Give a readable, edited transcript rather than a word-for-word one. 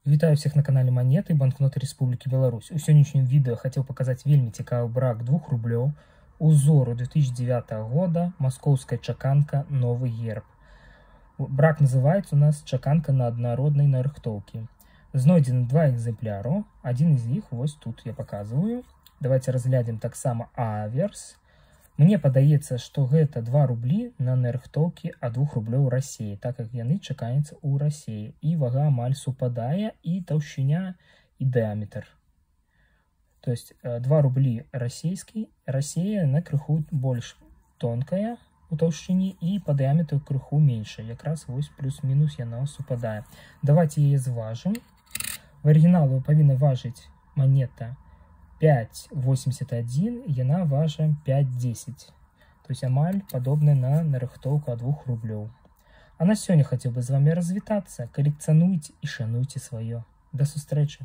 Вітаю всех на канале Монеты, банкноты Республики Беларусь. У сённяшнім відэо хацеў паказаць вельмі цікавы брак 2 рублёў узору 2009 года, маскоўская чаканка, новы герб. Брак называецца у нас чаканка на аднароднай нарыхтоўкі. Знойдзены 2 экземпляру, адзін з іх вось тут я паказваю. Давайте разглядзім таксама аверс. Мне падаецца, што гэта 2 рублі на нарыхтоўкі ад 2 рублёў Расіі, так як яны чакаюцца ў Расіі. І вага амаль супадае, і таўшчыня, і дыаметр. То есть 2 рублі расійскі, Расія на крыху больш тонкая у таўшчыні і па дыаметру крыху меншая. Якраз вось плюс-мінус яна супадае. Давайте яе зважым. В арыгіналу павінна важыць монета 5,81, яна важа 5,10. То есть амаль падобная на нарыхтоўку ад 2 рублёў. А на сёння хацеў бы з вами развітацца. Калекцыянуйце і шануйце сваё. Да сустрэчы!